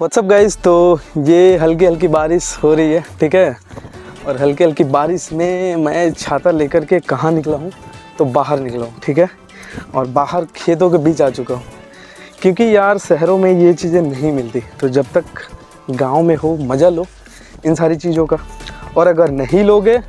WhatsApp guys. तो ये हल्की हल्की बारिश हो रही है, ठीक है। और हल्की हल्की बारिश में मैं छाता लेकर के कहाँ निकला हूँ, तो बाहर निकला हूँ, ठीक है। और बाहर खेतों के बीच आ चुका हूँ, क्योंकि यार शहरों में ये चीज़ें नहीं मिलती। तो जब तक गांव में हो मज़ा लो इन सारी चीज़ों का, और अगर नहीं लोगे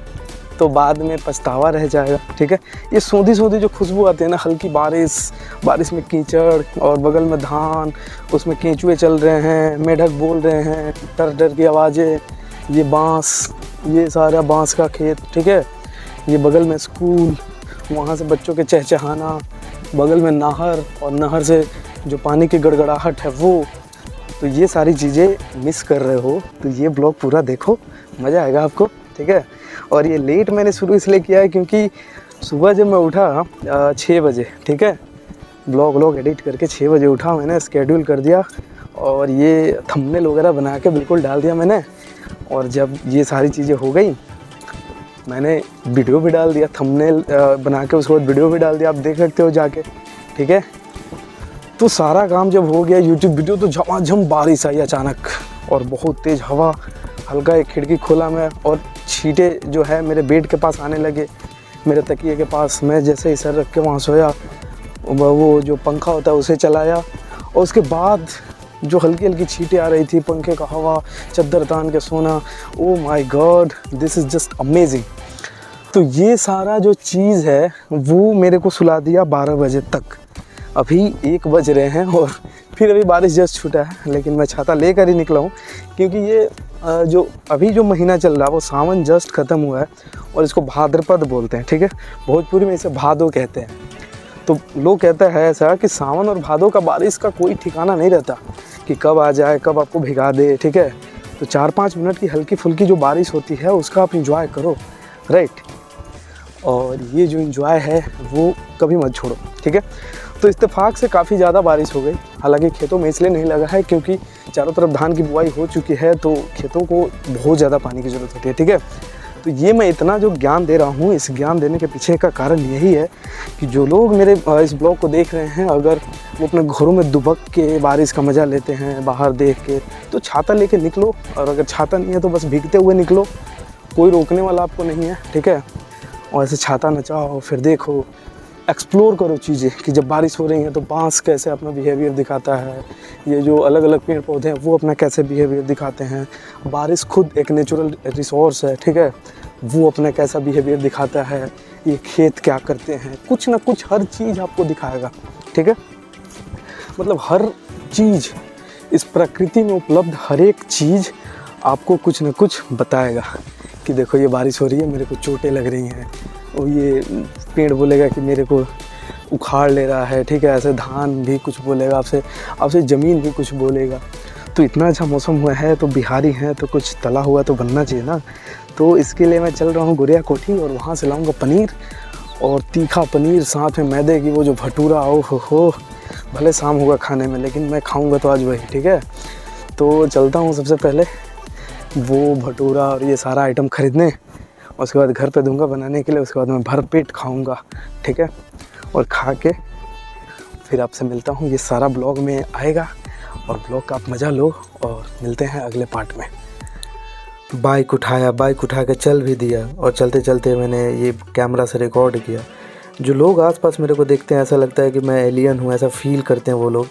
तो बाद में पछतावा रह जाएगा, ठीक है। ये सोंधी सोंधी जो खुशबू आती है ना, हल्की बारिश में कीचड़ और बगल में धान, उसमें केंचुए चल रहे हैं, मेढक बोल रहे हैं, डर डर की आवाज़ें, ये बांस, ये सारा बांस का खेत, ठीक है। ये बगल में स्कूल, वहाँ से बच्चों के चहचहाना, बगल में नहर, और नहर से जो पानी की गड़गड़ाहट है वो। तो ये सारी चीज़ें मिस कर रहे हो तो ये ब्लॉग पूरा देखो, मज़ा आएगा आपको, ठीक है। और ये लेट मैंने शुरू इसलिए किया है क्योंकि सुबह जब मैं उठा 6 बजे, ठीक है, ब्लॉग एडिट करके 6 बजे उठा, मैंने स्केड्यूल कर दिया और ये थंबनेल वगैरह बना के बिल्कुल डाल दिया मैंने। और जब ये सारी चीज़ें हो गई, मैंने वीडियो भी डाल दिया, थंबनेल बना के उसके बाद वीडियो भी डाल दिया, आप देख सकते हो जाके, ठीक है। तो सारा काम जब हो गया यूट्यूब वीडियो, तो झमाझम बारिश आई अचानक और बहुत तेज़ हवा, हल्का एक खिड़की खोला मैं और छींटे जो है मेरे बेड के पास आने लगे, मेरे तकिए के पास। मैं जैसे ही सर रख के वहाँ सोया, वो जो पंखा होता है उसे चलाया, और उसके बाद जो हल्की हल्की छींटे आ रही थी, पंखे का हवा, चद्दर तान के सोना, oh my God, this is just amazing. तो ये सारा जो चीज़ है वो मेरे को सुला दिया 12 बजे तक। अभी 1 बज रहे हैं और फिर अभी बारिश जस्ट छूटा है, लेकिन मैं छाता लेकर ही निकला हूँ, क्योंकि ये जो अभी जो महीना चल रहा है वो सावन जस्ट ख़त्म हुआ है और इसको भाद्रपद बोलते हैं, ठीक है। भोजपुरी में इसे भादो कहते हैं। तो लोग कहते हैं ऐसा कि सावन और भादो का बारिश का कोई ठिकाना नहीं रहता कि कब आ जाए, कब आपको भिगा दे, ठीक है। तो 4-5 मिनट की हल्की फुल्की जो बारिश होती है उसका आप इंजॉय करो, राइट। और ये जो इंजॉय है वो कभी मत छोड़ो, ठीक है। तो इत्तेफाक से काफ़ी ज़्यादा बारिश हो गई, हालांकि खेतों में इसलिए नहीं लगा है क्योंकि चारों तरफ धान की बुआई हो चुकी है, तो खेतों को बहुत ज़्यादा पानी की ज़रूरत होती है, ठीक है। तो ये मैं इतना जो ज्ञान दे रहा हूँ, इस ज्ञान देने के पीछे का कारण यही है कि जो लोग मेरे इस ब्लॉग को देख रहे हैं, अगर वो अपने घरों में दुबक के बारिश का मज़ा लेते हैं बाहर देख के, तो छाता लेके निकलो। और अगर छाता नहीं है तो बस भीगते हुए निकलो, कोई रोकने वाला आपको नहीं है, ठीक है। और ऐसे छाता नचाओ, फिर देखो, एक्सप्लोर करो चीज़ें कि जब बारिश हो रही है तो बांस कैसे अपना बिहेवियर दिखाता है, ये जो अलग अलग पेड़ पौधे हैं वो अपना कैसे बिहेवियर दिखाते हैं, बारिश खुद एक नेचुरल रिसोर्स है, ठीक है, वो अपना कैसा बिहेवियर दिखाता है, ये खेत क्या करते हैं, कुछ ना कुछ हर चीज़ आपको दिखाएगा, ठीक है। मतलब हर चीज़ इस प्रकृति में उपलब्ध हर एक चीज़ आपको कुछ ना कुछ बताएगा कि देखो ये बारिश हो रही है, मेरे को चोटें लग रही हैं, और ये पेड़ बोलेगा कि मेरे को उखाड़ ले रहा है, ठीक है। ऐसे धान भी कुछ बोलेगा आपसे ज़मीन भी कुछ बोलेगा। तो इतना अच्छा मौसम हुआ है, तो बिहारी हैं तो कुछ तला हुआ तो बनना चाहिए ना। तो इसके लिए मैं चल रहा हूँ गुड़िया कोठी, और वहाँ से लाऊंगा पनीर, और तीखा पनीर, साथ में मैदे की वो जो भटूरा, ओ हो, भले शाम होगा खाने में लेकिन मैं खाऊँगा तो आज वही, ठीक है। तो चलता हूँ सबसे पहले वो भटूरा और ये सारा आइटम ख़रीदने, उसके बाद घर पे दूंगा बनाने के लिए, उसके बाद मैं भर पेट खाऊंगा, ठीक है। और खा के फिर आपसे मिलता हूँ, ये सारा ब्लॉग में आएगा और ब्लॉग का आप मज़ा लो, और मिलते हैं अगले पार्ट में। बाइक उठा के चल भी दिया, और चलते चलते मैंने ये कैमरा से रिकॉर्ड किया। जो लोग आसपास मेरे को देखते हैं ऐसा लगता है कि मैं एलियन हूँ, ऐसा फील करते हैं वो लोग।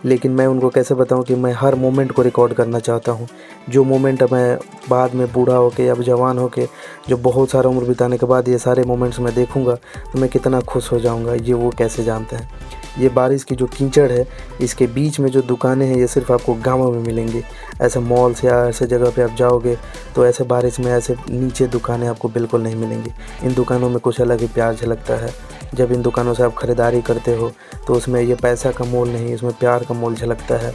लेकिन मैं उनको कैसे बताऊं कि मैं हर मोमेंट को रिकॉर्ड करना चाहता हूं। जो मोमेंट मैं बाद में बूढ़ा होके या जवान होके, जो बहुत सारा उम्र बिताने के बाद ये सारे मोमेंट्स मैं देखूंगा तो मैं कितना खुश हो जाऊंगा, ये वो कैसे जानते हैं। ये बारिश की जो कीचड़ है, इसके बीच में जो दुकानें हैं, ये सिर्फ आपको गाँव में मिलेंगी। ऐसे मॉल से या ऐसे जगह पे आप जाओगे तो ऐसे बारिश में ऐसे नीचे दुकानें आपको बिल्कुल नहीं मिलेंगी। इन दुकानों में कुछ अलग ही प्यार झलकता है। जब इन दुकानों से आप ख़रीदारी करते हो तो उसमें ये पैसा का मोल नहीं, इसमें प्यार का मोल झलकता है।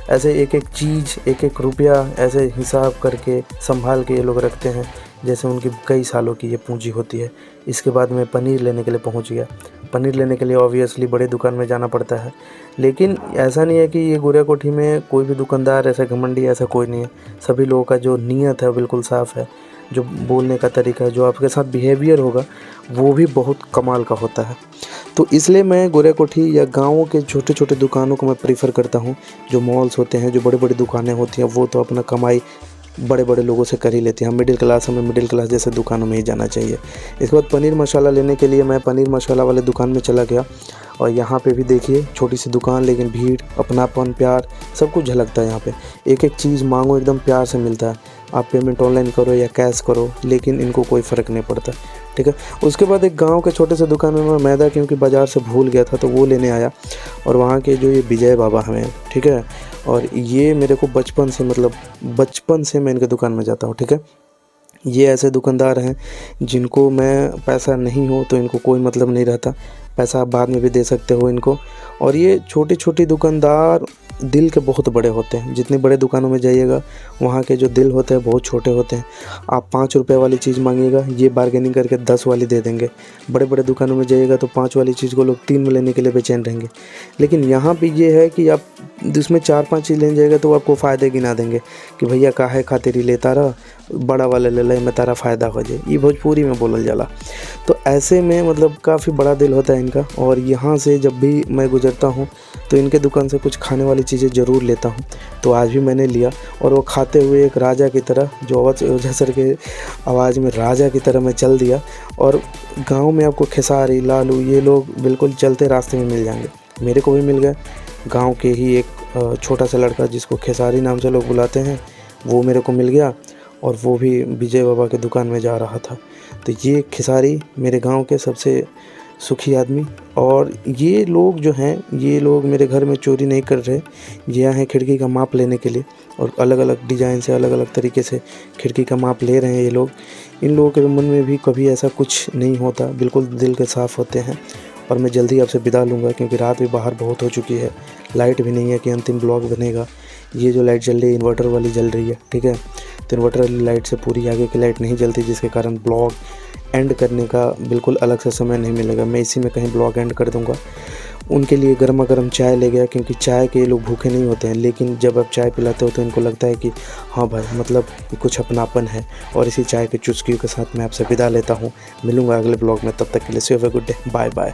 ऐसे एक एक चीज़, एक एक रुपया ऐसे हिसाब करके संभाल के ये लोग रखते हैं जैसे उनकी कई सालों की ये पूंजी होती है। इसके बाद मैं पनीर लेने के लिए पहुंच गया। पनीर लेने के लिए ऑब्वियसली बड़े दुकान में जाना पड़ता है, लेकिन ऐसा नहीं है कि ये गुड़िया कोठी में कोई भी दुकानदार ऐसा घमंडी ऐसा कोई नहीं है। सभी लोगों का जो नीयत है बिल्कुल साफ़ है, जो बोलने का तरीका है, जो आपके साथ बिहेवियर होगा वो भी बहुत कमाल का होता है। तो इसलिए मैं गोरैकोठी या गाँव के छोटे छोटे दुकानों को मैं प्रीफर करता हूँ। जो मॉल्स होते हैं, जो बड़ी बड़ी दुकानें होती हैं, वो तो अपना कमाई बड़े बड़े लोगों से कर ही लेते हैं। हम मिडिल क्लास, हमें मिडिल क्लास जैसे दुकानों में ही जाना चाहिए। इसके बाद पनीर मसाला लेने के लिए मैं पनीर मसाला वाले दुकान में चला गया, और यहाँ पे भी देखिए छोटी सी दुकान, लेकिन भीड़, अपनापन, प्यार सब कुछ झलकता है यहाँ पे। एक एक चीज़ मांगो एकदम प्यार से मिलता है। आप पेमेंट ऑनलाइन करो या कैश करो, लेकिन इनको कोई फ़र्क नहीं पड़ता, ठीक है। उसके बाद एक गांव के छोटे से दुकान में मैं मैदा, क्योंकि बाज़ार से भूल गया था, तो वो लेने आया। और वहाँ के जो ये विजय बाबा हमें, ठीक है, और ये मेरे को बचपन से, मतलब बचपन से मैं इनके दुकान में जाता हूँ, ठीक है। ये ऐसे दुकानदार हैं जिनको मैं, पैसा नहीं हो तो इनको कोई मतलब नहीं रहता, पैसा आप बाद में भी दे सकते हो इनको। और ये छोटी छोटी दुकानदार दिल के बहुत बड़े होते हैं। जितनी बड़े दुकानों में जाइएगा, वहाँ के जो दिल होते हैं बहुत छोटे होते हैं। आप 5 रुपये वाली चीज़ मांगिएगा, ये बार्गेनिंग करके 10 वाली दे देंगे। बड़े बड़े दुकानों में जाइएगा तो 5 वाली चीज़ को लोग 3 में लेने के लिए बेचैन रहेंगे। लेकिन यहाँ पे ये है कि आप उसमें 4-5 चीज़ लेने जाएगा तो आपको फ़ायदे गिना देंगे कि भैया काहे खातिर ही लेता रहा, बड़ा वाला ले ले, मैं तारा फ़ायदा हो जाए। ये भोजपुरी में बोलल जाला। तो ऐसे में मतलब काफ़ी बड़ा दिल होता है इनका। और यहाँ से जब भी मैं गुजरता हूँ तो इनके दुकान से कुछ खाने वाली चीज़ें ज़रूर लेता हूँ। तो आज भी मैंने लिया, और वो खाते हुए एक राजा की तरह, जो ओझा सर के आवाज़ में राजा की तरह मैं चल दिया। और गांव में आपको खेसारी, लालू, ये लोग बिल्कुल चलते रास्ते में मिल जाएंगे। मेरे को भी मिल गए। गांव के ही एक छोटा सा लड़का जिसको खेसारी नाम से लोग बुलाते हैं, वो मेरे को मिल गया, और वो भी विजय बाबा के दुकान में जा रहा था। तो ये खेसारी मेरे गांव के सबसे सुखी आदमी। और ये लोग जो हैं, ये लोग मेरे घर में चोरी नहीं कर रहे। ये आए हैं खिड़की का माप लेने के लिए, और अलग अलग डिज़ाइन से, अलग अलग तरीके से खिड़की का माप ले रहे हैं ये लोग। इन लोगों के मन में भी कभी ऐसा कुछ नहीं होता, बिल्कुल दिल के साफ़ होते हैं। और मैं जल्दी आपसे विदा लूँगा, क्योंकि रात भी बाहर बहुत हो चुकी है। लाइट भी नहीं है कि अंतिम ब्लॉग बनेगा। ये जो लाइट जल रही है इन्वर्टर वाली जल रही है, ठीक है। तो इन्वर्टर वाली लाइट से पूरी आगे की लाइट नहीं जलती, जिसके कारण ब्लॉग एंड करने का बिल्कुल अलग से समय नहीं मिलेगा। मैं इसी में कहीं ब्लॉग एंड कर दूंगा। उनके लिए गर्मा गर्म चाय ले गया, क्योंकि चाय के ये लोग भूखे नहीं होते हैं, लेकिन जब आप चाय पिलाते हो तो इनको लगता है कि हाँ भाई, मतलब कुछ अपनापन है। और इसी चाय के चुस्कियों के साथ मैं आपसे विदा लेता हूँ। मिलूँगा अगले ब्लॉग में, तब तक के लिए have a good day, bye bye.